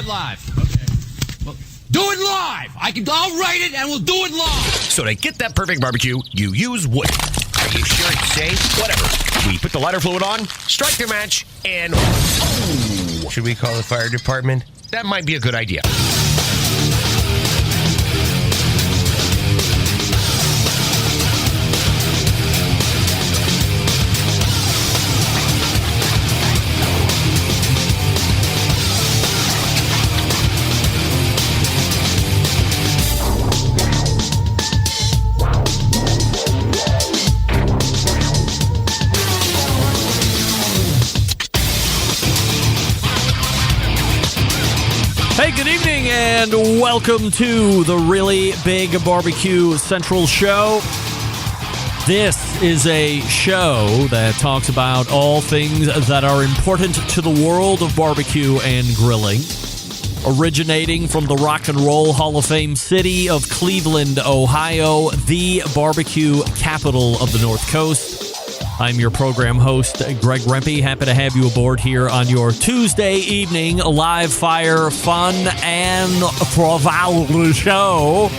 it live. Okay. Well, do it live. I'll write it and we'll do it live. So to get that perfect barbecue, you use wood. Are you sure it's safe? Whatever. We put the lighter fluid on, strike the match, and oh! Should we call the fire department? That might be a good idea. Hey, good evening, and welcome to the Really Big Barbecue Central Show. This is a show that talks about all things that are important to the world of barbecue and grilling. Originating from the Rock and Roll Hall of Fame city of Cleveland, Ohio, the barbecue capital of the North Coast. I'm your program host, Greg Rempe. Happy to have you aboard here on your Tuesday evening live fire fun and frivolous show.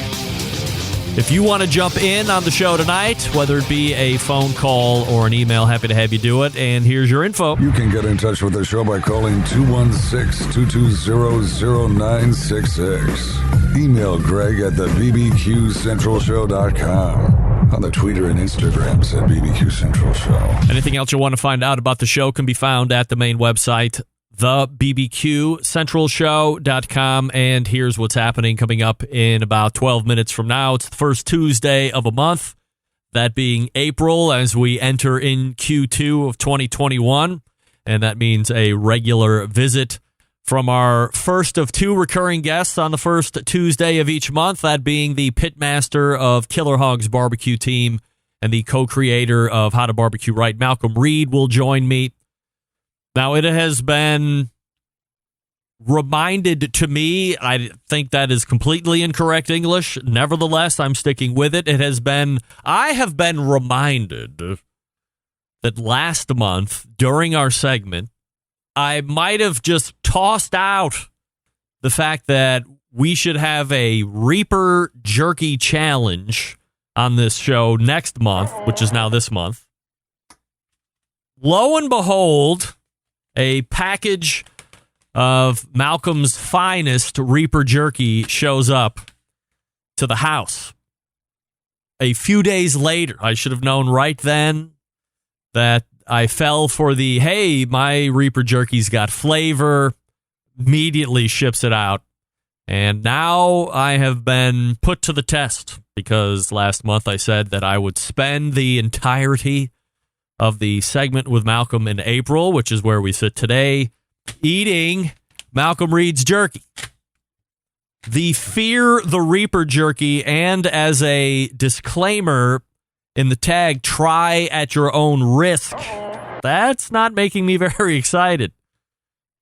If you want to jump in on the show tonight, whether it be a phone call or an email, happy to have you do it. And here's your info. You can get in touch with the show by calling 216-220-0966. Email Greg at the BBQCentralShow.com. On the Twitter and Instagrams at BBQ Central Show. Anything else you want to find out about the show can be found at the main website, thebbqcentralshow.com. And here's what's happening coming up in about 12 minutes from now. It's the first Tuesday of a month, that being April, as we enter in Q2 of 2021. And that means a regular visit from our first of two recurring guests on the first Tuesday of each month, that being the pitmaster of Killer Hogs Barbecue Team and the co-creator of How to BBQ Right, Malcom Reed, will join me. Now, it has been reminded to me, I think that is completely incorrect English. Nevertheless, I'm sticking with it. I have been reminded that last month, during our segment, I might have just tossed out the fact that we should have a Reaper Jerky Challenge on this show next month, which is now this month. Lo and behold, a package of Malcolm's finest Reaper Jerky shows up to the house. A few days later, I should have known right then that I fell for the, hey, my Reaper Jerky's got flavor, immediately ships it out. And now I have been put to the test because last month I said that I would spend the entirety of the segment with Malcolm in April, which is where we sit today, eating Malcom Reed's jerky. The Fear the Reaper Jerky, and as a disclaimer in the tag, try at your own risk. That's not making me very excited.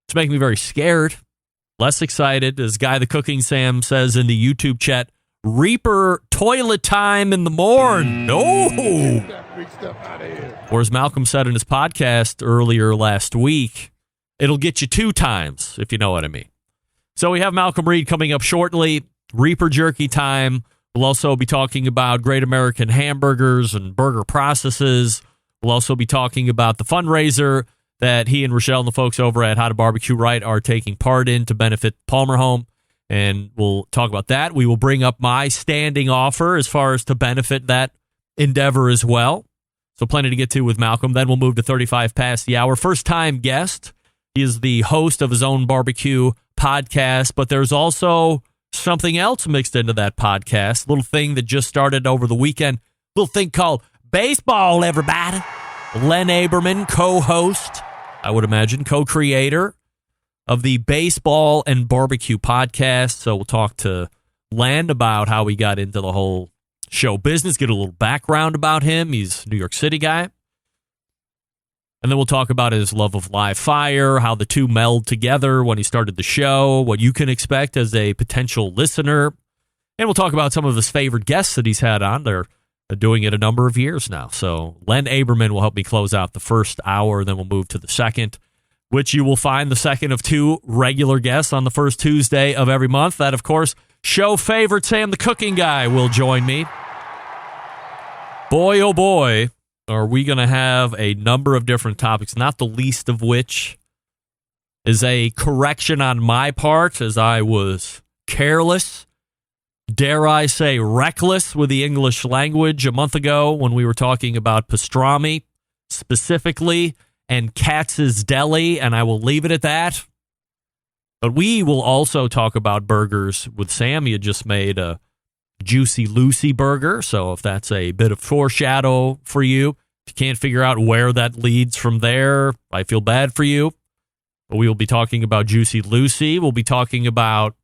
It's making me very scared. Less excited, as Guy the Cooking Sam says in the YouTube chat, Reaper toilet time in the morn. No. Or as Malcolm said in his podcast earlier last week, it'll get you 2 times, if you know what I mean. So we have Malcom Reed coming up shortly. Reaper Jerky time. We'll also be talking about Great American Hamburgers and burger processes. We'll also be talking about the fundraiser that he and Rochelle and the folks over at How to BBQ Right are taking part in to benefit Palmer Home, and we'll talk about that. We will bring up my standing offer as far as to benefit that endeavor as well. So plenty to get to with Malcolm. Then we'll move to 35 past the hour. First-time guest. He is the host of his own barbecue podcast, but there's also something else mixed into that podcast, a little thing that just started over the weekend, a little thing called Baseball, everybody. Len Aberman, co-host, I would imagine, co-creator of the Baseball and BBQ podcast. So we'll talk to Len about how he got into the whole show business, get a little background about him. He's a New York City guy. And then we'll talk about his love of live fire, how the two meld together when he started the show, what you can expect as a potential listener. And we'll talk about some of his favorite guests that he's had on. They're doing it a number of years now. So Len Aberman will help me close out the first hour, then we'll move to the second. which you will find the second of two regular guests on the first Tuesday of every month. That, of course, show favorite Sam the Cooking Guy will join me. Boy, oh boy, are we going to have a number of different topics, not the least of which is a correction on my part, as I was careless, dare I say reckless with the English language a month ago when we were talking about pastrami specifically and Katz's Deli, and I will leave it at that. But we will also talk about burgers with Sam. He had just made a Juicy Lucy burger, so if that's a bit of foreshadow for you, if you can't figure out where that leads from there, I feel bad for you. But we will be talking about Juicy Lucy. We'll be talking about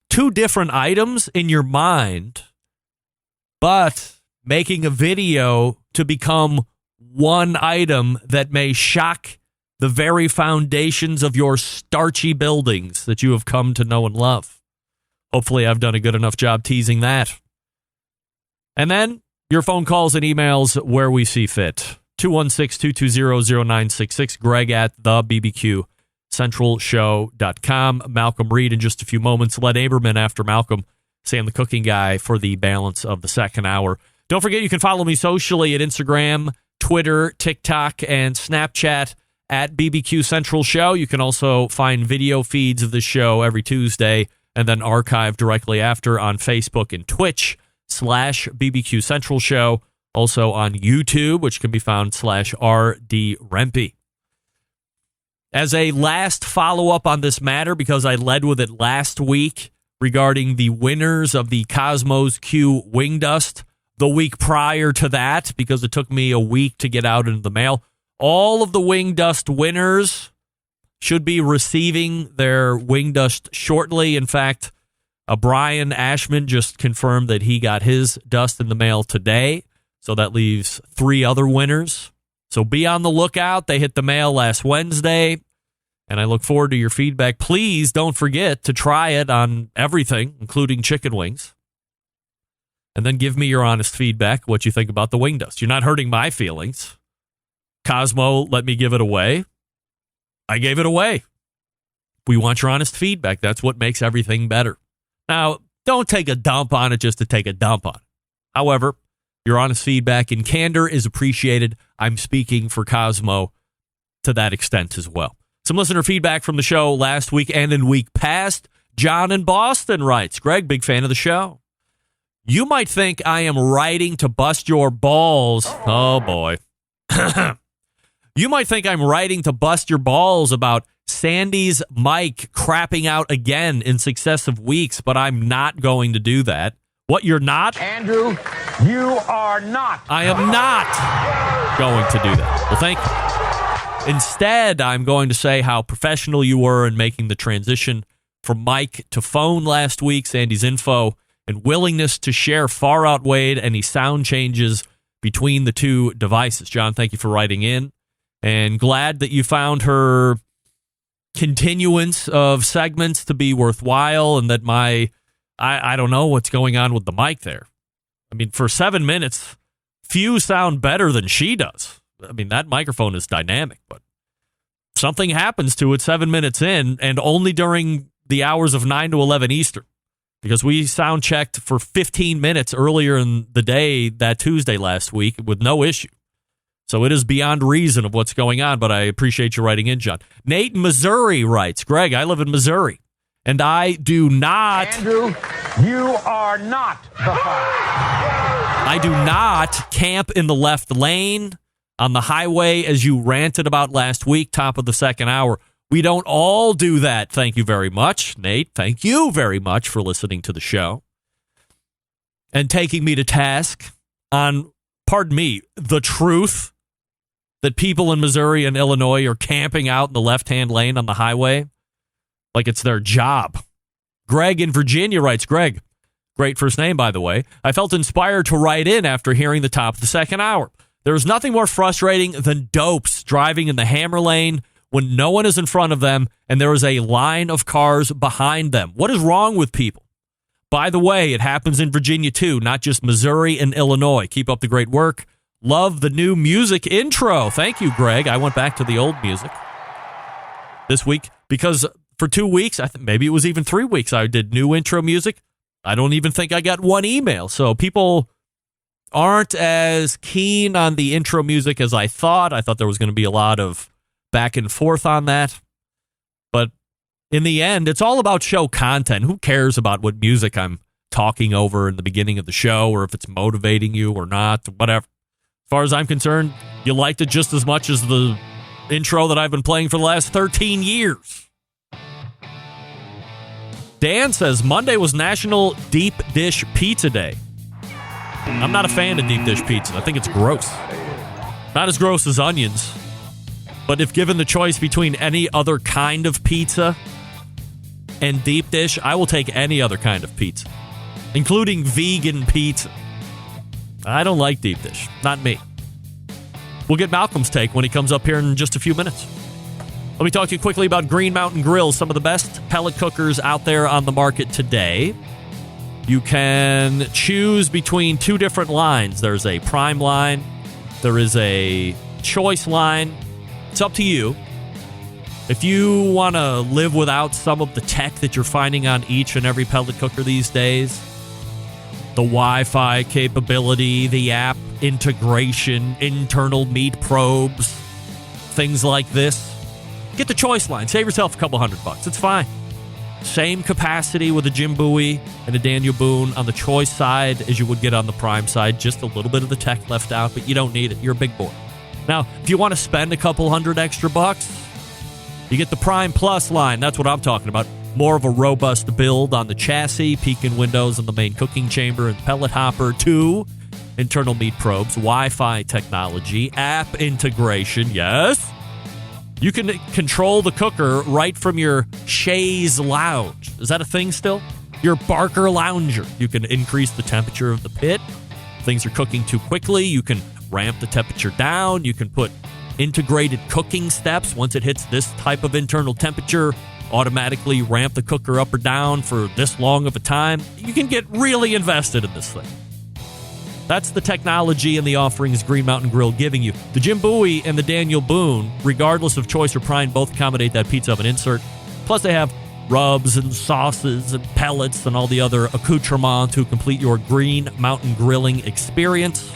two different items in your mind, but making a video to become one item that may shock the very foundations of your starchy buildings that you have come to know and love. Hopefully I've done a good enough job teasing that. And then your phone calls and emails where we see fit. 216-220-0966, Greg at the BBQ centralshow.com. Malcom Reed in just a few moments. Len Aberman after Malcolm. Sam the Cooking Guy for the balance of the second hour. Don't forget you can follow me socially at Instagram, Twitter, TikTok, and Snapchat at BBQ Central Show. You can also find video feeds of the show every Tuesday and then archive directly after on Facebook and Twitch /BBQ Central Show. Also on YouTube, which can be found /RD Rempe. As a last follow-up on this matter, because I led with it last week regarding the winners of the Cosmos Q Wing Dust, the week prior to that, because it took me a week to get out into the mail, all of the Wing Dust winners should be receiving their Wing Dust shortly. In fact, Brian Ashman just confirmed that he got his dust in the mail today. So that leaves 3 other winners. So be on the lookout. They hit the mail last Wednesday, and I look forward to your feedback. Please don't forget to try it on everything, including chicken wings. And then give me your honest feedback, what you think about the wing dust. You're not hurting my feelings. Cosmo let me give it away. I gave it away. We want your honest feedback. That's what makes everything better. Now, don't take a dump on it just to take a dump on it. However, your honest feedback and candor is appreciated. I'm speaking for Cosmo to that extent as well. Some listener feedback from the show last week and in week past. John in Boston writes, Greg, big fan of the show. You might think I am writing to bust your balls. Oh, boy. You might think I'm writing to bust your balls about Sandy's mic crapping out again in successive weeks, but I'm not going to do that. What, you're not? Andrew, you are not. I am not going to do that. Well, thank you. Instead, I'm going to say how professional you were in making the transition from mic to phone last week. Sandy's info and willingness to share far outweighed any sound changes between the two devices. John, thank you for writing in. And glad that you found her continuance of segments to be worthwhile and that I don't know what's going on with the mic there. I mean, for 7 minutes, few sound better than she does. I mean, that microphone is dynamic, but something happens to it 7 minutes in, and only during the hours of 9 to 11 Eastern, because we sound checked for 15 minutes earlier in the day that Tuesday last week with no issue. So it is beyond reason of what's going on, but I appreciate you writing in, John. Nate in Missouri writes, Greg, I live in Missouri, and I do not... Andrew, you are not the father. I do not camp in the left lane on the highway as you ranted about last week, top of the second hour. We don't all do that. Thank you very much, Nate. Thank you very much for listening to the show and taking me to task on, pardon me, the truth that people in Missouri and Illinois are camping out in the left-hand lane on the highway like it's their job. Greg in Virginia writes, Greg, great first name, by the way. I felt inspired to write in after hearing the top of the second hour. There is nothing more frustrating than dopes driving in the hammer lane when no one is in front of them and there is a line of cars behind them. What is wrong with people? By the way, it happens in Virginia too, not just Missouri and Illinois. Keep up the great work. Love the new music intro. Thank you, Greg. I went back to the old music. this week because for 2 weeks, maybe it was even 3 weeks, I did new intro music. I don't even think I got one email. So people aren't as keen on the intro music as I thought. I thought there was going to be a lot of back and forth on that. But in the end, it's all about show content. Who cares about what music I'm talking over in the beginning of the show or if it's motivating you or not, whatever. As far as I'm concerned, you liked it just as much as the intro that I've been playing for the last 13 years. Dan says Monday was National Deep Dish Pizza Day. I'm not a fan of deep dish pizza. I think it's gross. Not as gross as onions. But if given the choice between any other kind of pizza and deep dish, I will take any other kind of pizza, including vegan pizza. I don't like deep dish. Not me. We'll get Malcolm's take when he comes up here in just a few minutes. Let me talk to you quickly about Green Mountain Grills, some of the best pellet cookers out there on the market today. You can choose between 2 different lines. There's a prime line. There is a choice line. It's up to you. If you want to live without some of the tech that you're finding on each and every pellet cooker these days, the Wi-Fi capability, the app integration, internal meat probes, things like this, get the choice line. Save yourself a couple $100. It's fine. Same capacity with a Jim Bowie and a Daniel Boone on the choice side as you would get on the prime side. Just a little bit of the tech left out, but you don't need it. You're a big boy. Now, if you want to spend a couple $100 extra, you get the Prime Plus line. That's what I'm talking about. More of a robust build on the chassis, peeking windows in the main cooking chamber and pellet hopper. 2 internal meat probes, Wi-Fi technology, app integration. Yes. You can control the cooker right from your chaise lounge. Is that a thing still? Your Barker lounger. You can increase the temperature of the pit. If things are cooking too quickly, you can ramp the temperature down. You can put integrated cooking steps. Once it hits this type of internal temperature, automatically ramp the cooker up or down for this long of a time. You can get really invested in this thing. That's the technology and the offerings Green Mountain Grill giving you. The Jim Bowie and the Daniel Boone, regardless of choice or prime, both accommodate that pizza oven insert. Plus, they have rubs and sauces and pellets and all the other accoutrements to complete your Green Mountain grilling experience.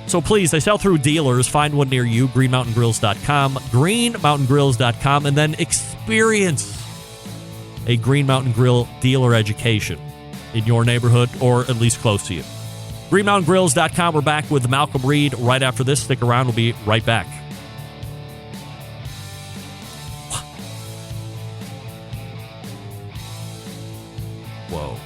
So please, they sell through dealers. Find one near you, greenmountaingrills.com, greenmountaingrills.com, and then experience a Green Mountain Grill dealer education in your neighborhood or at least close to you. greenmountaingrills.com. We're back with Malcom Reed right after this. Stick around. We'll be right back. Whoa.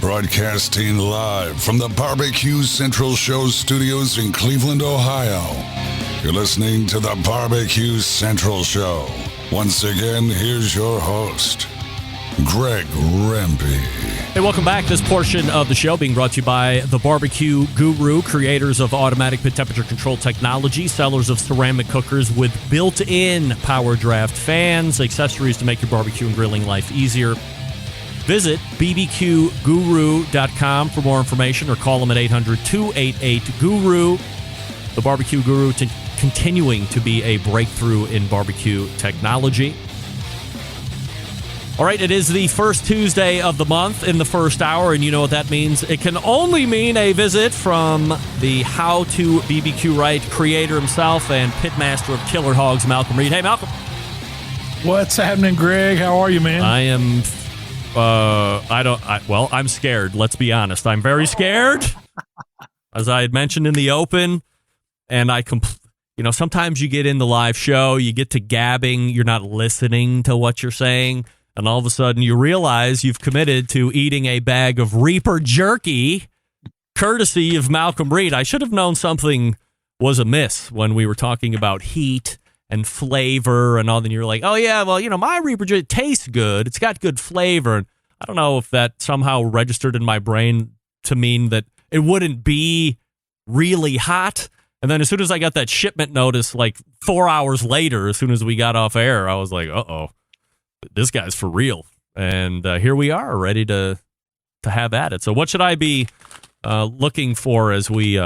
Broadcasting live from the BBQ Central Show studios in Cleveland, Ohio. You're listening to the BBQ Central Show. Once again, here's your host, Greg Rempe. Hey, welcome back. This portion of the show being brought to you by the BBQ Guru, creators of automatic pit temperature control technology, sellers of ceramic cookers with built-in power draft fans, accessories to make your barbecue and grilling life easier. Visit bbqguru.com for more information or call them at 800-288-GURU. The BBQ Guru continuing to be a breakthrough in barbecue technology. All right, it is the first Tuesday of the month in the first hour, and you know what that means. It can only mean a visit from the How To BBQ Right creator himself and pitmaster of Killer Hogs, Malcom Reed. Hey, Malcolm. What's happening, Greg? How are you, man? I am... I'm scared. Let's be honest. I'm very scared. As I had mentioned in the open, and sometimes you get in the live show, you get to gabbing, you're not listening to what you're saying, and all of a sudden you realize you've committed to eating a bag of Reaper jerky, courtesy of Malcom Reed. I should have known something was amiss when we were talking about heat and flavor and all. Then you're like, oh, yeah, well, my Reaper jerky tastes good. It's got good flavor. And I don't know if that somehow registered in my brain to mean that it wouldn't be really hot. And then as soon as I got that shipment notice, like 4 hours later, as soon as we got off air, I was like, uh-oh, this guy's for real. And here we are, ready to have at it. So what should I be looking for as we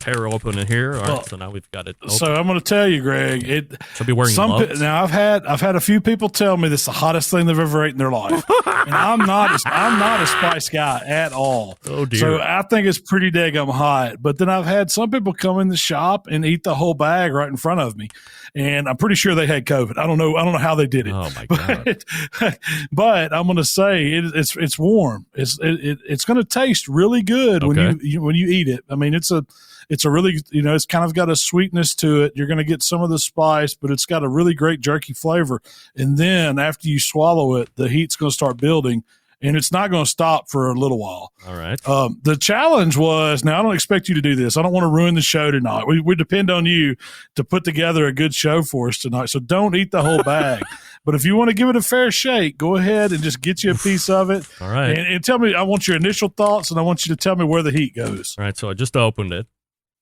tear open it here? All right, so now we've got it open. So I'm going to tell you, Greg. Should be wearing gloves. Now I've had a few people tell me this is the hottest thing they've ever ate in their life, and I'm not a spice guy at all. Oh dear! So I think it's pretty daggum hot. But then I've had some people come in the shop and eat the whole bag right in front of me, and I'm pretty sure they had COVID. I don't know how they did it. Oh my god! But I'm going to say it's warm. It's going to taste really good when you eat it. I mean, it's a really, it's kind of got a sweetness to it. You're going to get some of the spice, but it's got a really great jerky flavor. And then after you swallow it, the heat's going to start building, and it's not going to stop for a little while. All right. The challenge was, now I don't expect you to do this. I don't want to ruin the show tonight. We depend on you to put together a good show for us tonight. So don't eat the whole bag. But if you want to give it a fair shake, go ahead and just get you a piece of it. All right. And tell me, I want your initial thoughts, and I want you to tell me where the heat goes. All right. So I just opened it.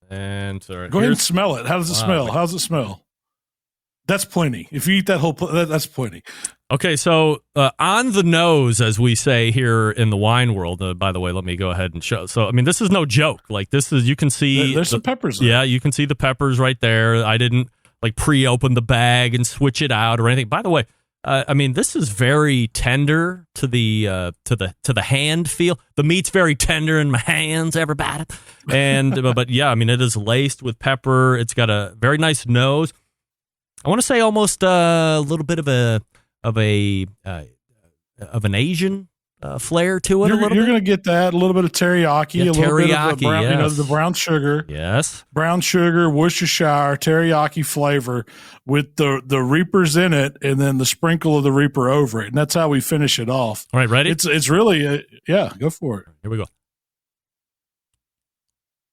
And go ahead and smell it. How does it smell? How does it smell? That's plenty. If you eat that whole, that's plenty. Okay, so on the nose, as we say here in the wine world. By the way, let me go ahead and show. So, I mean, this is no joke. Like, this is, you can see there's some peppers there. Yeah, you can see the peppers right there. I didn't pre-open the bag and switch it out or anything. By the way, I mean, this is very tender to the hand feel. The meat's very tender in my hands, everybody. And but yeah, I mean, it is laced with pepper. It's got a very nice nose. I want to say almost a little bit of an Asian flair to it. You're going to get that, a little bit of teriyaki, a little bit of brown, yes. The brown sugar. Yes. Brown sugar, Worcestershire, teriyaki flavor with the Reapers in it, and then the sprinkle of the Reaper over it. And that's how we finish it off. All right, ready? It's really, go for it. Here we go.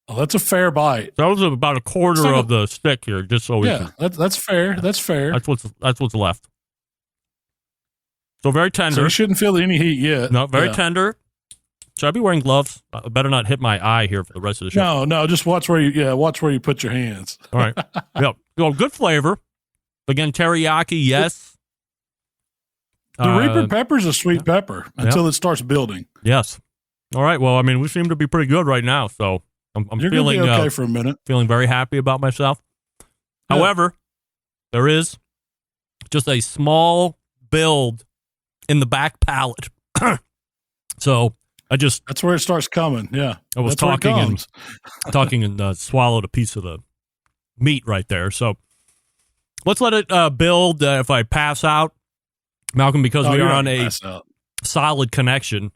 Oh, that's a fair bite. That was about a quarter of the stick here, just so we can. That's fair. That's fair. That's what's left. So very tender. So you shouldn't feel any heat yet. No, very tender. Should I be wearing gloves? I better not hit my eye here for the rest of the show. No, just watch where you put your hands. All right. Yeah. So good flavor. Again, teriyaki, yes. The Reaper pepper's a sweet pepper until it starts building. Yes. All right. Well, I mean, we seem to be pretty good right now, so I'm You're feeling gonna be okay for a minute. Feeling very happy about myself. Yeah. However, there is just a small build in the back palate. So that's where it starts coming. Yeah, I was talking and swallowed a piece of the meat right there. So let's let it build. If I pass out, Malcolm, because we are on a solid connection,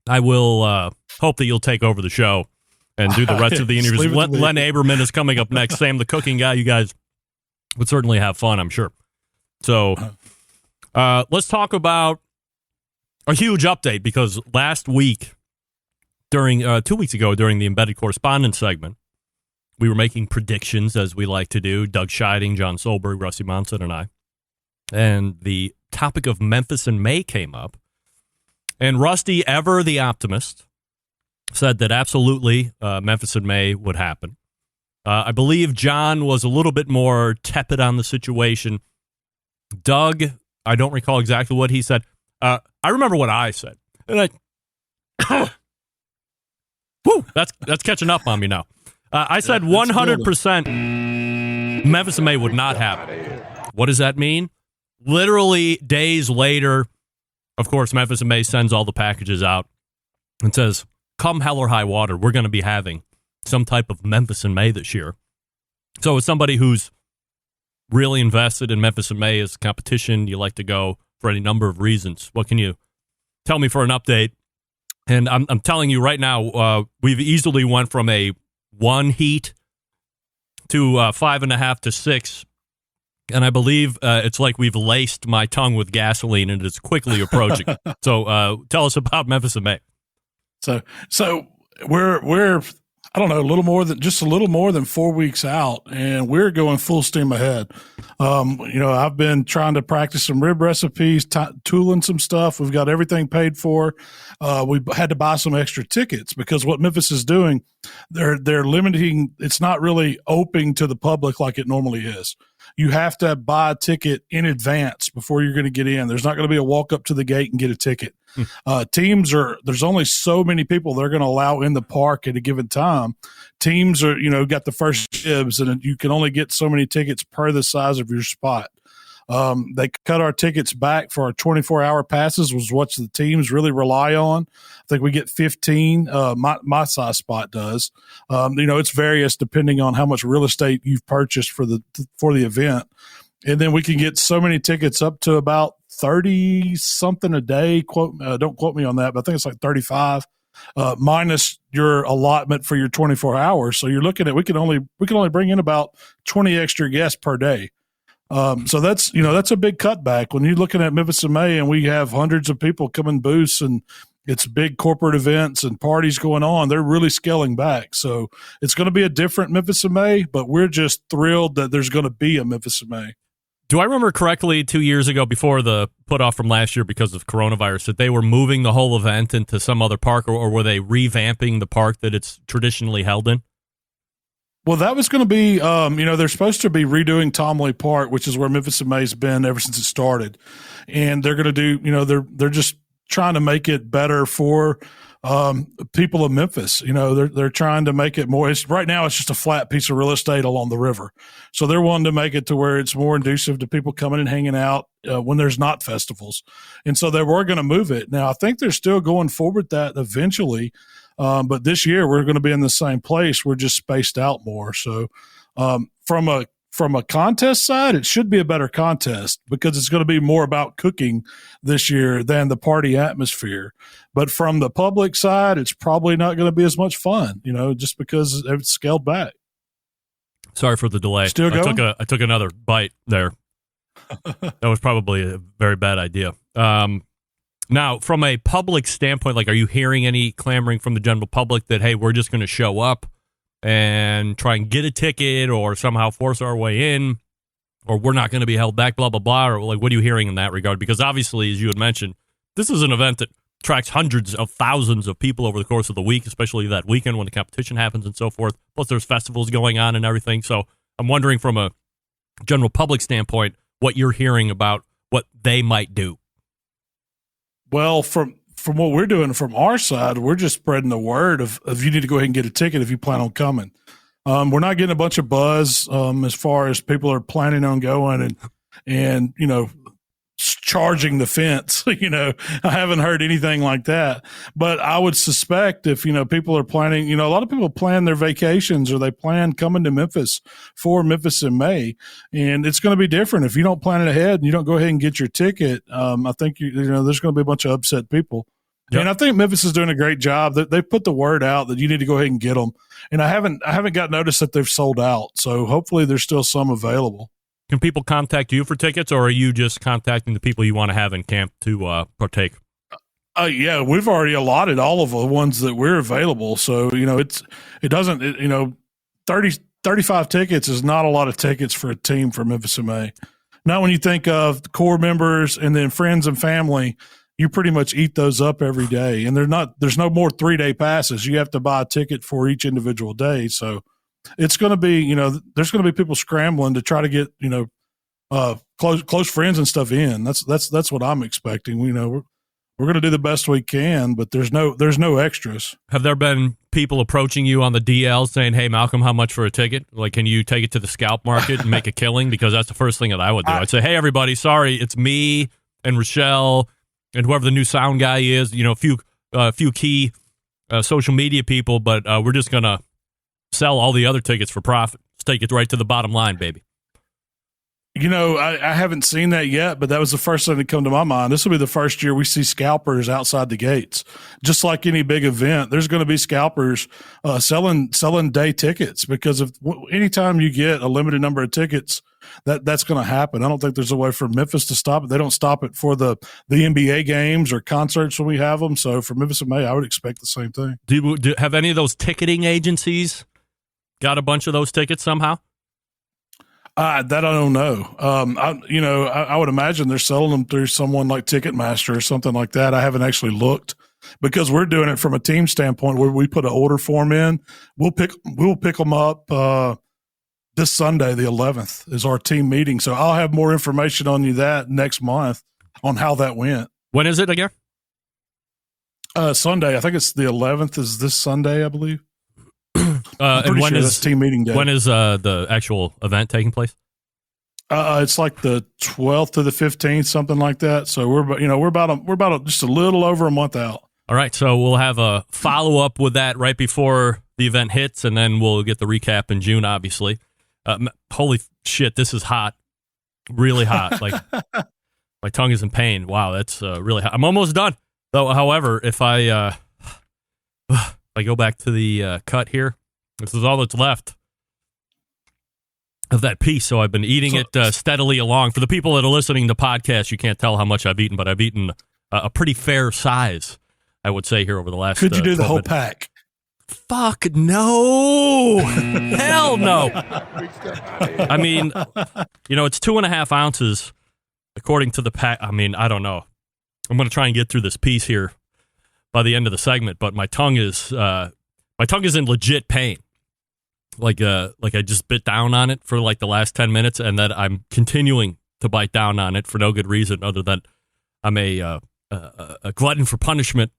I will hope that you'll take over the show and do the rest of the interviews. Len Aberman is coming up next. Sam, the cooking guy. You guys would certainly have fun, I'm sure. So let's talk about a huge update, because last week, 2 weeks ago, during the Embedded Correspondence segment, we were making predictions, as we like to do, Doug Scheiding, John Solberg, Rusty Monson, and I. And the topic of Memphis in May came up. And Rusty, ever the optimist, said that absolutely Memphis in May would happen. I believe John was a little bit more tepid on the situation. Doug, I don't recall exactly what he said. I remember what I said. And that's catching up on me now. I said 100% Memphis in May would not happen. What does that mean? Literally days later, of course, Memphis in May sends all the packages out and says, come hell or high water, we're going to be having some type of Memphis in May this year. So as somebody who's really invested in Memphis in May as a competition, you like to go for any number of reasons. What can you tell me for an update? And I'm telling you right now, we've easily went from a one heat to 5.5 to 6. And I believe it's like we've laced my tongue with gasoline, and it's quickly approaching. So tell us about Memphis in May. So we're I don't know, a little more than 4 weeks out, and we're going full steam ahead. I've been trying to practice some rib recipes, tooling some stuff. We've got everything paid for. We had to buy some extra tickets because what Memphis is doing, they're limiting. It's not really open to the public like it normally is. You have to buy a ticket in advance before you're going to get in. There's not going to be a walk up to the gate and get a ticket. There's only so many people they're going to allow in the park at a given time. Teams are, got the first dibs, and you can only get so many tickets per the size of your spot. They cut our tickets back for our 24-hour passes, was what the teams really rely on. I think we get 15. My size spot does. It's various depending on how much real estate you've purchased for the event. And then we can get so many tickets up to about 30 something a day. Don't quote me on that, but I think it's like 35 minus your allotment for your 24 hours. So you're looking at, we can only bring in about 20 extra guests per day. So that's a big cutback when you're looking at Memphis in May, and we have hundreds of people coming booths, and it's big corporate events and parties going on. They're really scaling back. So it's going to be a different Memphis in May, but we're just thrilled that there's going to be a Memphis in May. Do I remember correctly 2 years ago, before the put off from last year because of coronavirus, that they were moving the whole event into some other park, or were they revamping the park that it's traditionally held in? Well, that was going to be, they're supposed to be redoing Tomley Park, which is where Memphis in May's been ever since it started. And they're going to do, they're just trying to make it better for people of Memphis. They're trying to make it more. Right now, it's just a flat piece of real estate along the river. So they're wanting to make it to where it's more conducive to people coming and hanging out when there's not festivals. And so they were going to move it. Now, I think they're still going forward with that eventually. But this year we're going to be in the same place. We're just spaced out more. So from a contest side, it should be a better contest because it's going to be more about cooking this year than the party atmosphere. But from the public side, it's probably not going to be as much fun, just because it's scaled back. Sorry for the delay. Still going? I took another bite there. That was probably a very bad idea. Now, from a public standpoint, are you hearing any clamoring from the general public that, hey, we're just going to show up and try and get a ticket or somehow force our way in, or we're not going to be held back, blah, blah, blah? Or what are you hearing in that regard? Because obviously, as you had mentioned, this is an event that attracts hundreds of thousands of people over the course of the week, especially that weekend when the competition happens and so forth. Plus, there's festivals going on and everything. So I'm wondering from a general public standpoint what you're hearing about what they might do. Well, from what we're doing from our side, we're just spreading the word of you need to go ahead and get a ticket if you plan on coming. We're not getting a bunch of buzz as far as people are planning on going and charging the fence. I haven't heard anything like that. But I would suspect if, people are planning, a lot of people plan their vacations or they plan coming to Memphis for Memphis in May. And it's going to be different. If you don't plan it ahead and you don't go ahead and get your ticket, I think, there's going to be a bunch of upset people. Yep. And I think Memphis is doing a great job. They put the word out that you need to go ahead and get them. And I haven't got notice that they've sold out. So hopefully there's still some available. Can people contact you for tickets, or are you just contacting the people you want to have in camp to partake? Yeah, we've already allotted all of the ones that we're available. So, 35 tickets is not a lot of tickets for a team for Memphis in May. Not when you think of the core members and then friends and family, you pretty much eat those up every day. And there's no more 3-day passes. You have to buy a ticket for each individual day. So it's going to be, there's going to be people scrambling to try to get, close friends and stuff in. That's what I'm expecting. We're going to do the best we can, but there's no extras. Have there been people approaching you on the DL saying, "Hey, Malcom, how much for a ticket? Can you take it to the scalp market and make a killing?" Because that's the first thing that I would do. I'd say, "Hey, everybody, sorry, it's me and Rochelle and whoever the new sound guy is. A few key social media people, but we're just going to sell all the other tickets for profit. Let's take it right to the bottom line, baby." I haven't seen that yet, but that was the first thing that come to my mind. This will be the first year we see scalpers outside the gates. Just like any big event, there's going to be scalpers selling day tickets, because anytime you get a limited number of tickets, that's going to happen. I don't think there's a way for Memphis to stop it. They don't stop it for the NBA games or concerts when we have them. So for Memphis in May, I would expect the same thing. Do have any of those ticketing agencies got a bunch of those tickets somehow? That I don't know. I would imagine they're selling them through someone like Ticketmaster or something like that. I haven't actually looked, because we're doing it from a team standpoint where we put an order form in. We'll pick them up this Sunday, the 11th, is our team meeting. So I'll have more information on you that next month on how that went. When is it again? Sunday. I think it's the 11th is this Sunday, I believe. And when is team meeting day? When is the actual event taking place? It's like the 12th to the 15th, something like that. So we're about just a little over a month out. All right, so we'll have a follow up with that right before the event hits, and then we'll get the recap in June. Obviously, holy shit, this is hot, really hot. Like my tongue is in pain. Wow, that's really hot. I'm almost done though. However, if I go back to the cut here, this is all that's left of that piece. So I've been eating it steadily along. For the people that are listening to podcasts, you can't tell how much I've eaten, but I've eaten a pretty fair size, I would say, here over the last. Could you do the whole pack? Fuck no. Hell no. I mean, it's 2.5 ounces according to the pack. I mean, I don't know. I'm going to try and get through this piece here by the end of the segment, but my tongue is in legit pain. Like I just bit down on it for like the last 10 minutes, and that I'm continuing to bite down on it for no good reason other than I'm a glutton for punishment.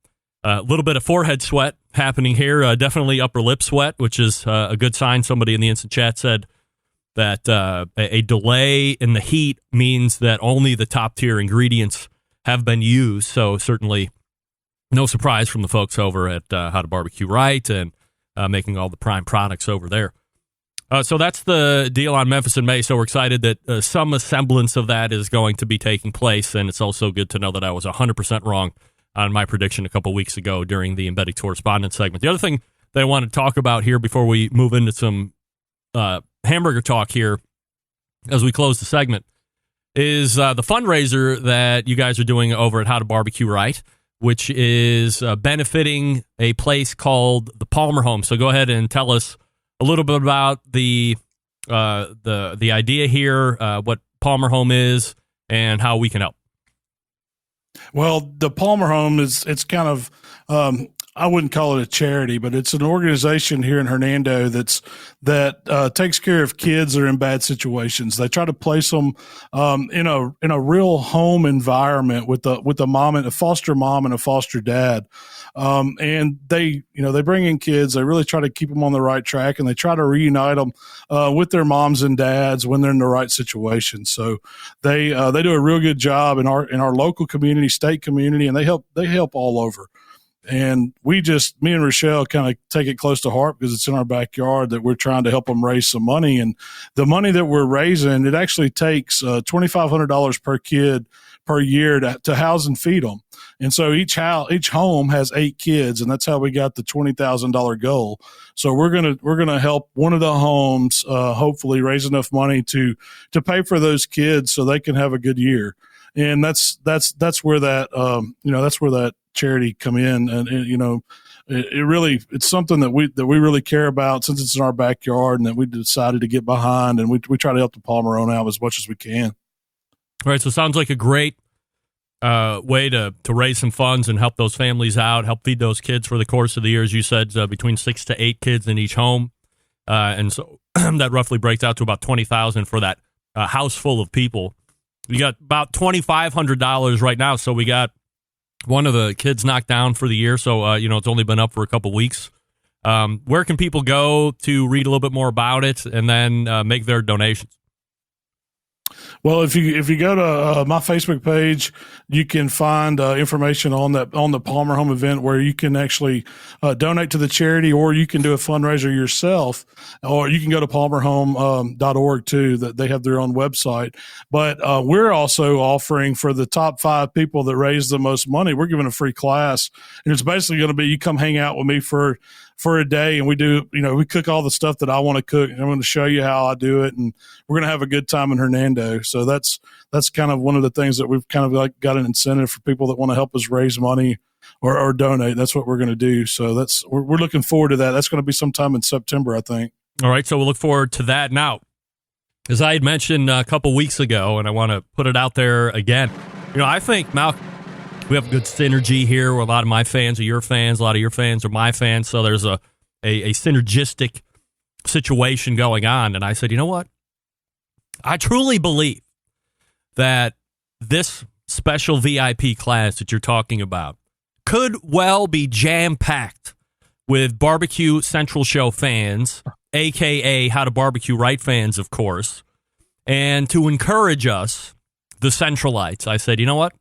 A little bit of forehead sweat happening here, definitely upper lip sweat, which is a good sign. Somebody in the instant chat said that a delay in the heat means that only the top tier ingredients have been used. So certainly no surprise from the folks over at How to BBQ Right and making all the prime products over there. So that's the deal on Memphis in May. So we're excited that some semblance of that is going to be taking place. And it's also good to know that I was 100% wrong on my prediction a couple weeks ago during the Embedded Correspondent segment. The other thing that I want to talk about here before we move into some hamburger talk here as we close the segment is the fundraiser that you guys are doing over at How to BBQ Right, which is benefiting a place called the Palmer Home. So go ahead and tell us a little bit about the idea here, what Palmer Home is, and how we can help. Well, the Palmer Home it's kind of, I wouldn't call it a charity, but it's an organization here in Hernando that takes care of kids that are in bad situations. They try to place them in a real home environment with a mom and a foster mom and a foster dad. And they bring in kids. They really try to keep them on the right track, and they try to reunite them with their moms and dads when they're in the right situation. So they do a real good job in our local community, state community, and they help all over. And me and Rochelle kind of take it close to heart because it's in our backyard that we're trying to help them raise some money. And the money that we're raising, it actually takes $2,500 per kid per year to house and feed them. And so each home has 8 kids, and that's how we got the $20,000 goal. So we're gonna help one of the homes hopefully raise enough money to pay for those kids so they can have a good year. And that's where that charity come in, and it's something that we really care about since it's in our backyard, and that we decided to get behind, and we try to help the Palmer Home out as much as we can. All right, so it sounds like a great way to raise some funds and help those families out, help feed those kids for the course of the year. As you said, between 6 to 8 kids in each home, and so that roughly breaks out to about $20,000 for that house full of people. We got about $2,500 right now, so we got one of the kids knocked down for the year, so it's only been up for a couple weeks. Where can people go to read a little bit more about it and then make their donations? Well, if you go to my Facebook page, you can find information on the Palmer Home event where you can actually donate to the charity, or you can do a fundraiser yourself, or you can go to palmerhome.org too. That they have their own website. But we're also offering for the top 5 people that raise the most money, we're giving a free class, and it's basically going to be you come hang out with me for a day, and we do, we cook all the stuff that I want to cook, and I'm going to show you how I do it, and we're going to have a good time in Hernando. So that's kind of one of the things that we've kind of like got an incentive for people that want to help us raise money or donate. That's what we're going to do. So we're looking forward to that. That's going to be sometime in September, I think. All right. So we'll look forward to that. Now, as I had mentioned a couple weeks ago, and I want to put it out there again, I think, Malcolm, we have good synergy here where a lot of my fans are your fans, a lot of your fans are my fans. So there's a synergistic situation going on. And I said, you know what? I truly believe that this special VIP class that you're talking about could well be jam-packed with Barbecue Central Show fans, a.k.a. How to BBQ Right fans, of course. And to encourage us, the Centralites, I said, you know what?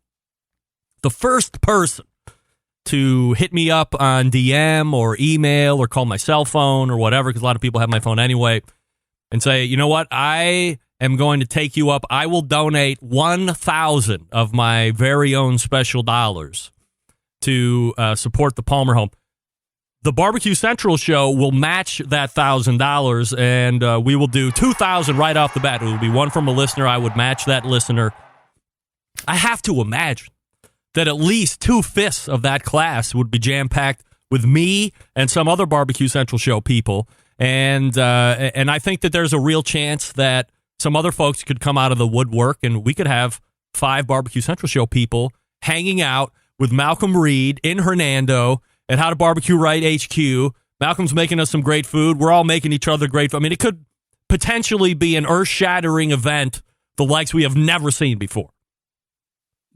The first person to hit me up on DM or email or call my cell phone or whatever, because a lot of people have my phone anyway, and say, you know what, I am going to take you up. I will donate 1,000 of my very own special dollars to support the Palmer Home. The Barbecue Central Show will match that $1,000, and we will do 2,000 right off the bat. It will be one from a listener. I would match that listener. I have to imagine that at least 2/5 of that class would be jam-packed with me and some other Barbecue Central Show people. And I think that there's a real chance that some other folks could come out of the woodwork, and we could have 5 Barbecue Central Show people hanging out with Malcom Reed in Hernando at How to BBQ Right HQ. Malcolm's making us some great food. We're all making each other great food. I mean, it could potentially be an earth-shattering event, the likes we have never seen before.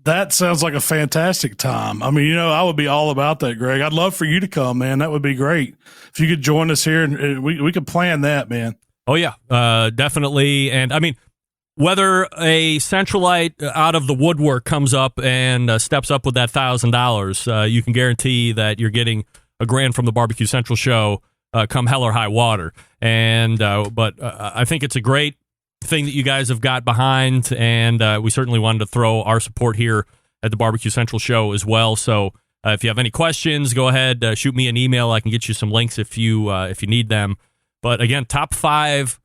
That sounds like a fantastic time. I mean, I would be all about that, Greg. I'd love for you to come, man. That would be great. If you could join us here, and we could plan that, man. Oh, yeah, definitely. And, I mean, whether a Centralite out of the woodwork comes up and steps up with that $1,000, you can guarantee that you're getting $1,000 from the Barbecue Central Show come hell or high water. And but I think it's a great thing that you guys have got behind, and we certainly wanted to throw our support here at the Barbecue Central Show as well. So if you have any questions, go ahead, shoot me an email. I can get you some links if you need them. But again, top 5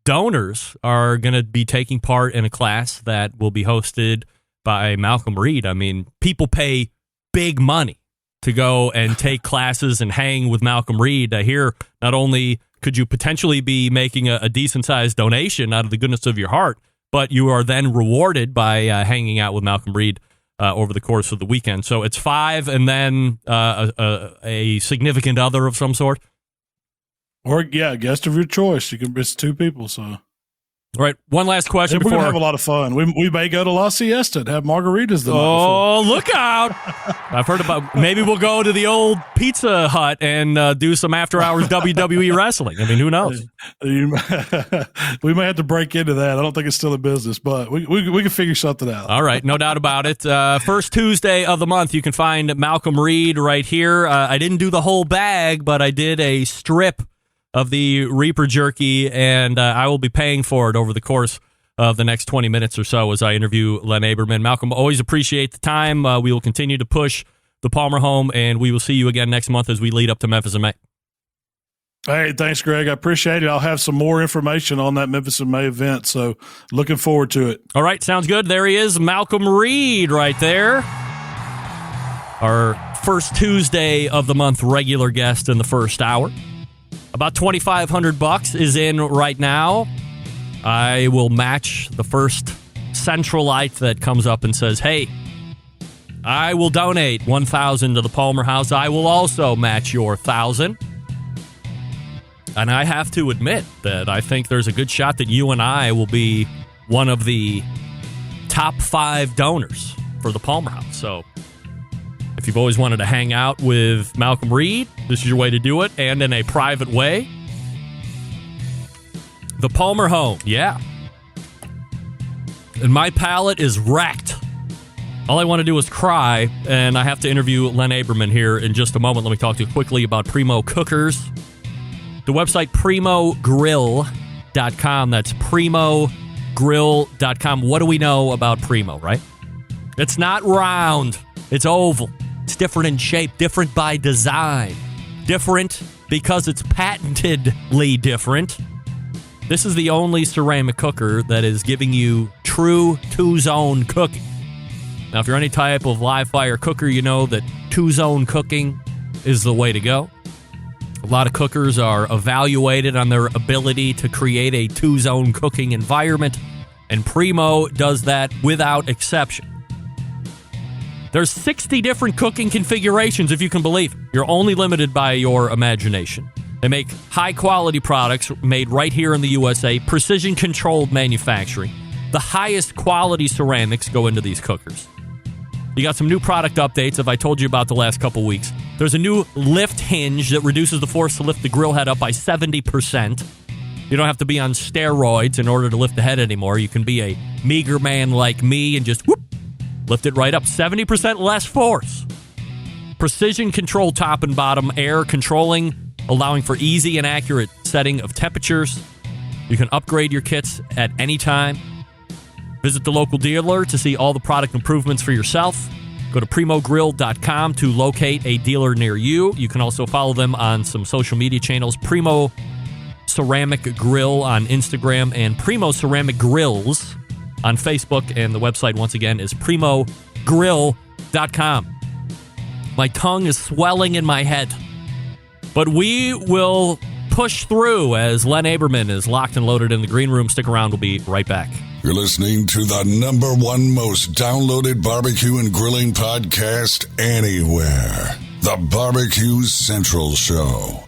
donors are going to be taking part in a class that will be hosted by Malcom Reed. I mean, people pay big money to go and take classes and hang with Malcom Reed. Here, not only could you potentially be making a decent-sized donation out of the goodness of your heart, but you are then rewarded by hanging out with Malcom Reed over the course of the weekend. So it's 5 and then a significant other of some sort. Or, yeah, a guest of your choice. It's 2 people, so. All right, one last question. We're going to have a lot of fun. We may go to La Siesta and have margaritas the night before. Look out. I've heard about, maybe we'll go to the old Pizza Hut and do some after-hours WWE wrestling. I mean, who knows? We may have to break into that. I don't think it's still in business, but we can figure something out. All right, no doubt about it. First Tuesday of the month, you can find Malcom Reed right here. I didn't do the whole bag, but I did a strip of the Reaper jerky, and I will be paying for it over the course of the next 20 minutes or so as I interview Len Aberman. Malcolm, always appreciate the time. We will continue to push the Palmer Home, and we will see you again next month as we lead up to Memphis in May. Hey, thanks, Greg. I appreciate it. I'll have some more information on that Memphis in May event, so looking forward to it. All right, sounds good. There he is, Malcom Reed right there. Our first Tuesday of the month regular guest in the first hour. About $2,500 is in right now. I will match the first Centralite that comes up and says, hey, I will donate $1,000 to the Palmer House. I will also match your $1,000. And I have to admit that I think there's a good shot that you and I will be one of the top 5 donors for the Palmer House. So if you've always wanted to hang out with Malcom Reed, this is your way to do it, and in a private way. The Palmer Home, yeah. and my palate is wrecked. All I want to do is cry, and I have to interview Len Aberman here in just a moment. Let me talk to you quickly about Primo Cookers. The website primogrill.com. That's primogrill.com. What do we know about Primo, right? It's not round. It's oval. It's different in shape, different by design. Different because it's patentedly different. This is the only ceramic cooker that is giving you true two-zone cooking. Now, if you're any type of live fire cooker, you know that two-zone cooking is the way to go. A lot of cookers are evaluated on their ability to create a two-zone cooking environment, and Primo does that without exception. There's 60 different cooking configurations, if you can believe it. You're only limited by your imagination. They make high-quality products made right here in the USA, precision-controlled manufacturing. The highest quality ceramics go into these cookers. You got some new product updates, if I told you about the last couple weeks. There's a new lift hinge that reduces the force to lift the grill head up by 70%. You don't have to be on steroids in order to lift the head anymore. You can be a meager man like me and just whoop, lift it right up. 70% less force. Precision control top and bottom, air controlling, allowing for easy and accurate setting of temperatures. You can upgrade your kits at any time. Visit the local dealer to see all the product improvements for yourself. Go to primogrill.com to locate a dealer near you. You can also follow them on some social media channels. Primo Ceramic Grill on Instagram and Primo Ceramic Grills on Facebook. And the website, once again, is primogrill.com. My tongue is swelling in my head. But we will push through as Len Aberman is locked and loaded in the green room. Stick around. We'll be right back. You're listening to the #1 most downloaded barbecue and grilling podcast anywhere. The BBQ Central Show.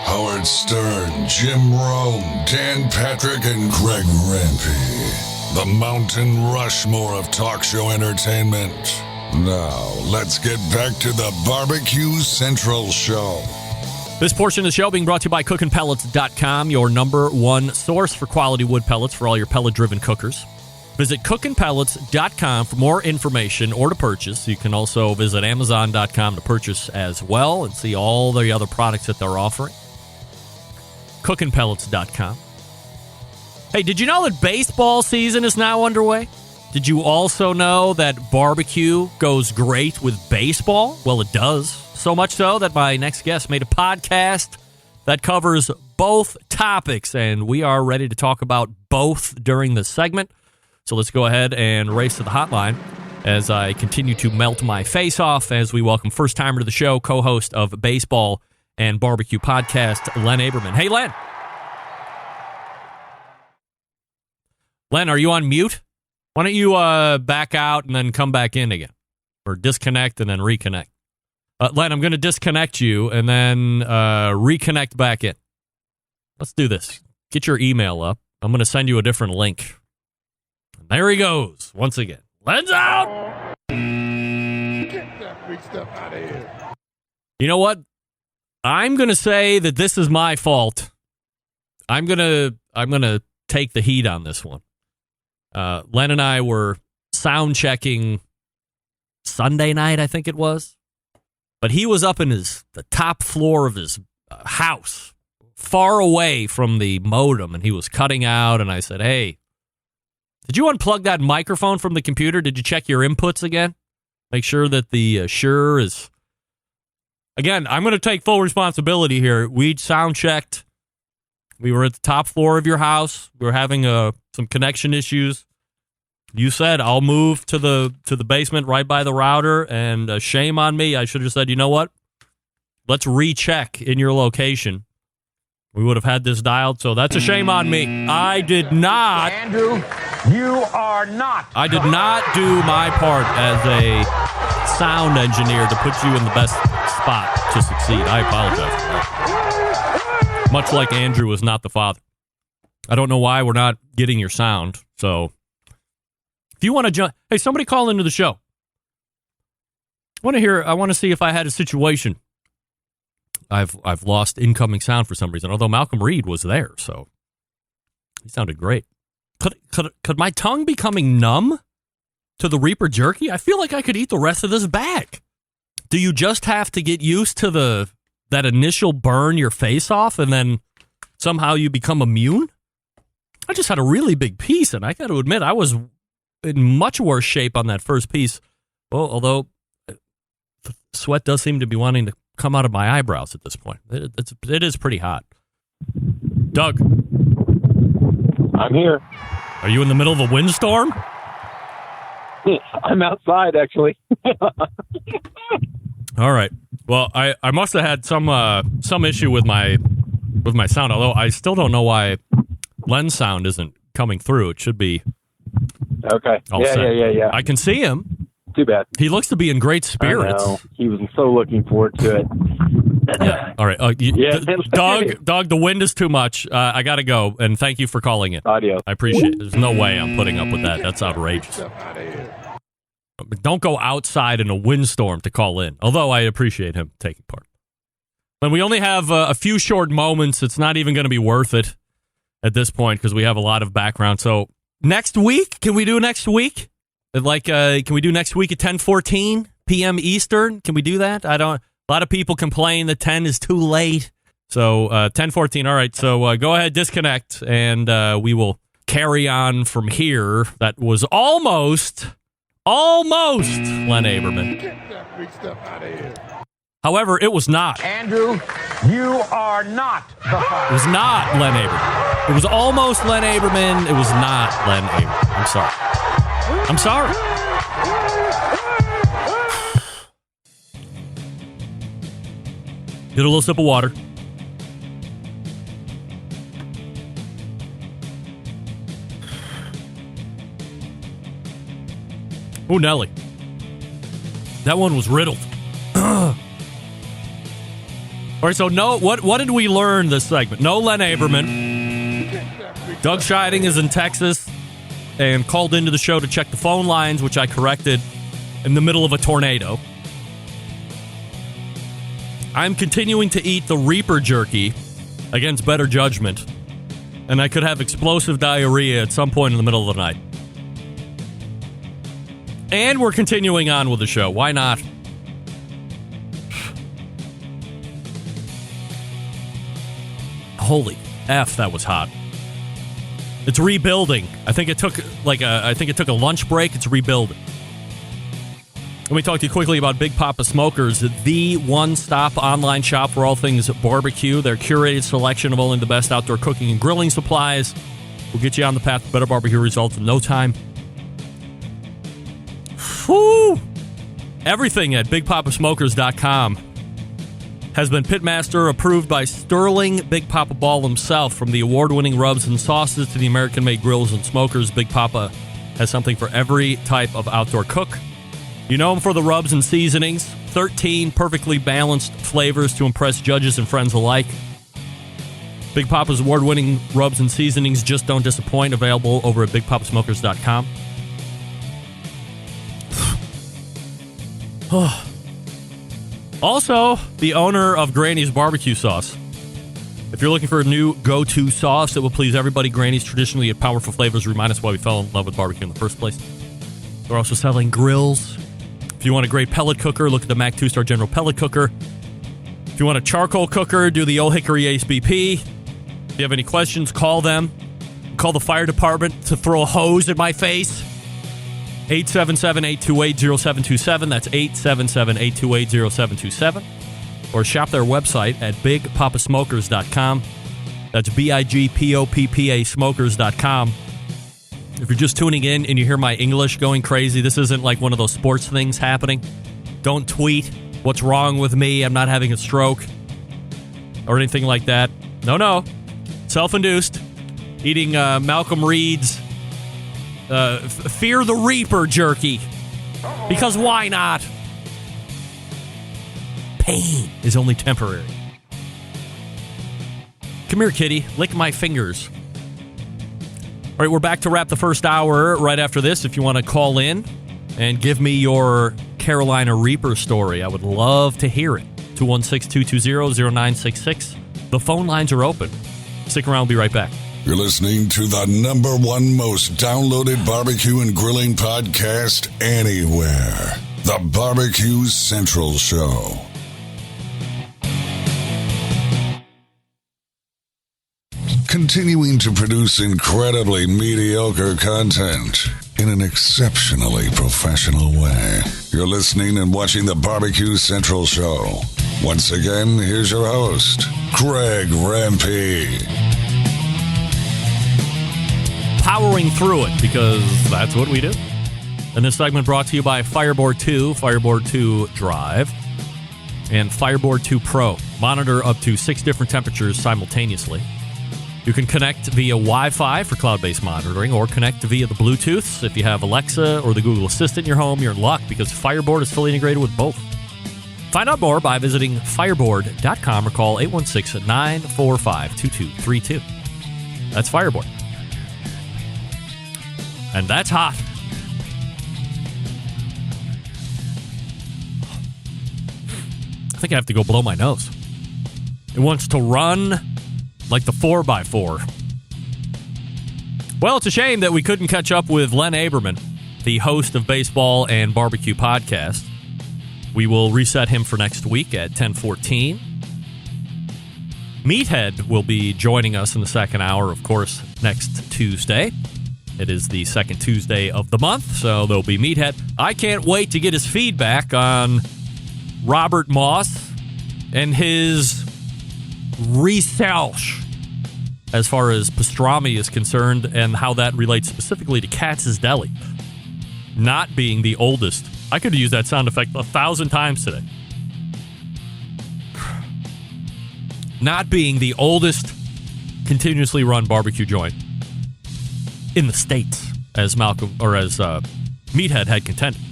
Howard Stern, Jim Rome, Dan Patrick, and Greg Rempe. The Mountain Rushmore of talk show entertainment. Now, let's get back to the BBQ Central Show. This portion of the show being brought to you by CookinPellets.com, your #1 source for quality wood pellets for all your pellet-driven cookers. Visit CookinPellets.com for more information or to purchase. You can also visit Amazon.com to purchase as well and see all the other products that they're offering. CookinPellets.com. Hey, did you know that baseball season is now underway? Did you also know that barbecue goes great with baseball? Well, it does. So much so that my next guest made a podcast that covers both topics, and we are ready to talk about both during this segment. So let's go ahead and race to the hotline as I continue to melt my face off as we welcome first-timer to the show, co-host of Baseball and BBQ podcast, Len Aberman. Hey, Len. Len, are you on mute? Why don't you back out and then come back in again? Or disconnect and then reconnect. Len, I'm going to disconnect you and then reconnect back in. Let's do this. Get your email up. I'm going to send you a different link. And there he goes, once again. Len's out! Get that big stuff out of here. You know what? I'm going to say that this is my fault. I'm going to take the heat on this one. Len and I were sound checking Sunday night, I think it was. But he was up in the top floor of his house, far away from the modem, and he was cutting out. And I said, hey, did you unplug that microphone from the computer? Did you check your inputs again? Make sure that the Shure is... Again, I'm going to take full responsibility here. We sound checked. We were at the top floor of your house. We were having some connection issues. You said, I'll move to the basement right by the router, and shame on me. I should have said, you know what? Let's recheck in your location. We would have had this dialed, so that's a shame on me. I did not. Andrew, you are not. I did not do my part as a sound engineer to put you in the best spot to succeed. I apologize for that. Much like Andrew was not the father. I don't know why we're not getting your sound, so... If you want to jump, hey, somebody call into the show. I want to see if I had a situation. I've lost incoming sound for some reason. Although Malcom Reed was there, so he sounded great. Could my tongue becoming numb to the Reaper jerky? I feel like I could eat the rest of this bag. Do you just have to get used to that initial burn your face off, and then somehow you become immune? I just had a really big piece, and I got to admit, I was in much worse shape on that first piece. Well, although sweat does seem to be wanting to come out of my eyebrows at this point. It is pretty hot. Doug. I'm here. Are you in the middle of a windstorm? I'm outside, actually. All right. Well, I must have had some issue with my sound, although I still don't know why Len's sound isn't coming through. It should be okay. Yeah. I can see him. Too bad. He looks to be in great spirits. I know. He was so looking forward to it. Yeah. All right. Dog, the wind is too much. I got to go, and thank you for calling in. Audio. I appreciate it. There's no way I'm putting up with that. That's outrageous. Don't go outside in a windstorm to call in, although I appreciate him taking part. And we only have a few short moments. It's not even going to be worth it at this point because we have a lot of background. So next week, can we do next week? Can we do next week at 10:14 p.m. Eastern? Can we do that? A lot of people complain that 10 is too late. So 10:14. All right. So go ahead, disconnect, and we will carry on from here. That was almost Len Aberman. Get that big stuff out of here. However, it was not. Andrew, you are not the father. It was not Len Aberman. It was almost Len Aberman. It was not Len Aberman. I'm sorry. Get a little sip of water. Oh, Nelly. That one was riddled. All right, so what did we learn this segment? No Len Aberman. Doug Scheiding is in Texas and called into the show to check the phone lines, which I corrected in the middle of a tornado. I'm continuing to eat the Reaper jerky against better judgment, and I could have explosive diarrhea at some point in the middle of the night. And we're continuing on with the show. Why not? Holy F, that was hot. It's rebuilding. I think it took a lunch break. It's rebuilding. Let me talk to you quickly about Big Poppa Smokers, the one-stop online shop for all things barbecue. Their curated selection of only the best outdoor cooking and grilling supplies will get you on the path to better barbecue results in no time. Whew! Everything at BigPoppaSmokers.com has been Pitmaster approved by Sterling Big Poppa Ball himself. From the award-winning rubs and sauces to the American-made grills and smokers, Big Poppa has something for every type of outdoor cook. You know him for the rubs and seasonings, 13 perfectly balanced flavors to impress judges and friends alike. Big Poppa's award-winning rubs and seasonings just don't disappoint. Available over at BigPoppaSmokers.com. Also, the owner of Granny's Barbecue Sauce. If you're looking for a new go-to sauce that will please everybody, Granny's traditionally had powerful flavors remind us why we fell in love with barbecue in the first place. They're also selling grills. If you want a great pellet cooker, look at the Mac 2-Star General Pellet Cooker. If you want a charcoal cooker, do the Old Hickory Ace BP. If you have any questions, call them. Call the fire department to throw a hose at my face. 877-828-0727. That's 877-828-0727. Or shop their website at BigPoppaSmokers.com. That's BIGPOPPA Smokers.com. If you're just tuning in and you hear my English going crazy, this isn't like one of those sports things happening. Don't tweet what's wrong with me, I'm not having a stroke, or anything like that. No. Self-induced. Eating Malcom Reed's Fear the Reaper jerky. Because why not? Pain is only temporary. Come here, kitty. Lick my fingers. All right, we're back to wrap the first hour right after this. If you want to call in and give me your Carolina Reaper story, I would love to hear it. 216-220-0966. The phone lines are open. Stick around. We'll be right back. You're listening to the #1 most downloaded barbecue and grilling podcast anywhere. The BBQ Central Show. Continuing to produce incredibly mediocre content in an exceptionally professional way. You're listening and watching the BBQ Central Show. Once again, here's your host, Greg Rempe. Powering through it, because that's what we do. And this segment brought to you by Fireboard 2, Fireboard 2 Drive, and Fireboard 2 Pro. Monitor up to 6 different temperatures simultaneously. You can connect via Wi-Fi for cloud-based monitoring, or connect via the Bluetooth. If you have Alexa or the Google Assistant in your home, you're in luck, because Fireboard is fully integrated with both. Find out more by visiting fireboard.com or call 816-945-2232. That's Fireboard. And that's hot. I think I have to go blow my nose. It wants to run like the 4x4. Well, it's a shame that we couldn't catch up with Len Aberman, the host of Baseball and BBQ podcast. We will reset him for next week at 10:14. Meathead will be joining us in the second hour, of course, next Tuesday. It is the second Tuesday of the month, so there'll be Meathead. I can't wait to get his feedback on Robert Moss and his research as far as pastrami is concerned, and how that relates specifically to Katz's Deli not being the oldest. I could have used that sound effect 1,000 times today. Not being the oldest continuously run barbecue joint in the States, as Meathead had contended.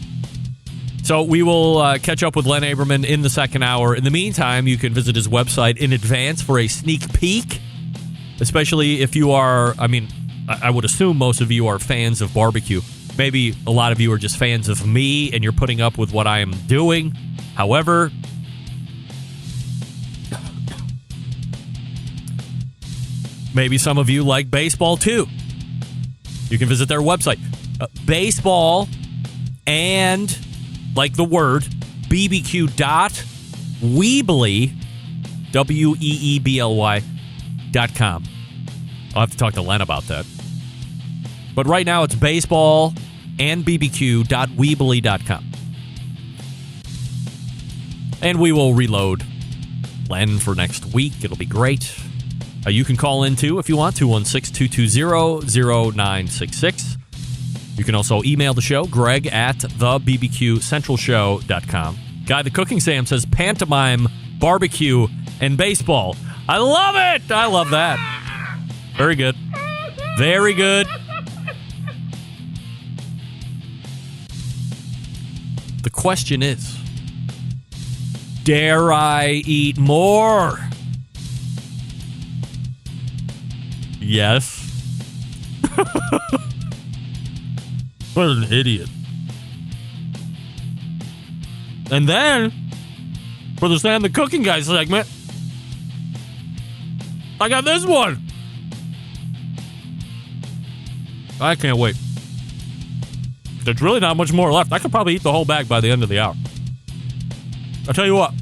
So we will catch up with Len Aberman in the second hour. In the meantime, you can visit his website in advance for a sneak peek, especially if you are, I would assume most of you are fans of barbecue. Maybe a lot of you are just fans of me and you're putting up with what I am doing. However, maybe some of you like baseball too. You can visit their website. Baseball and, like the word, BBQ.Weebly, WEEBLY.com. I'll have to talk to Len about that. But right now it's baseball and BBQ.Weebly.com. And we will reload Len for next week. It'll be great. You can call in too if you want, 216-220-0966. You can also email the show, Greg at thebbqcentralshow.com. Guy the Cooking Sam says pantomime, barbecue, and baseball. I love it! I love that. Very good. Very good. The question is, dare I eat more? Yes. What an idiot. And then, for the Sam the Cooking Guy segment, I got this one. I can't wait. There's really not much more left. I could probably eat the whole bag by the end of the hour. I'll tell you what.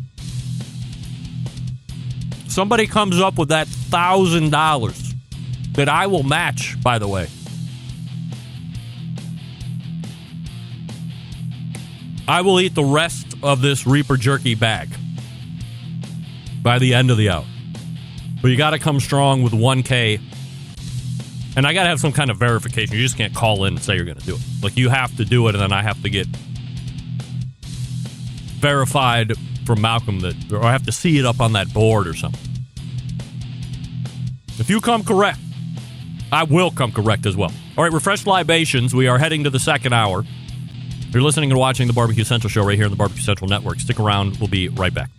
Somebody comes up with that $1,000 that I will match, by the way. I will eat the rest of this Reaper jerky bag by the end of the hour. But you got to come strong with 1K. And I got to have some kind of verification. You just can't call in and say you're going to do it. Like, you have to do it, and then I have to get verified from Malcolm, or I have to see it up on that board or something. If you come correct, I will come correct as well. All right, refreshed libations. We are heading to the second hour. You're listening and watching the Barbecue Central Show right here on the Barbecue Central Network. Stick around. We'll be right back.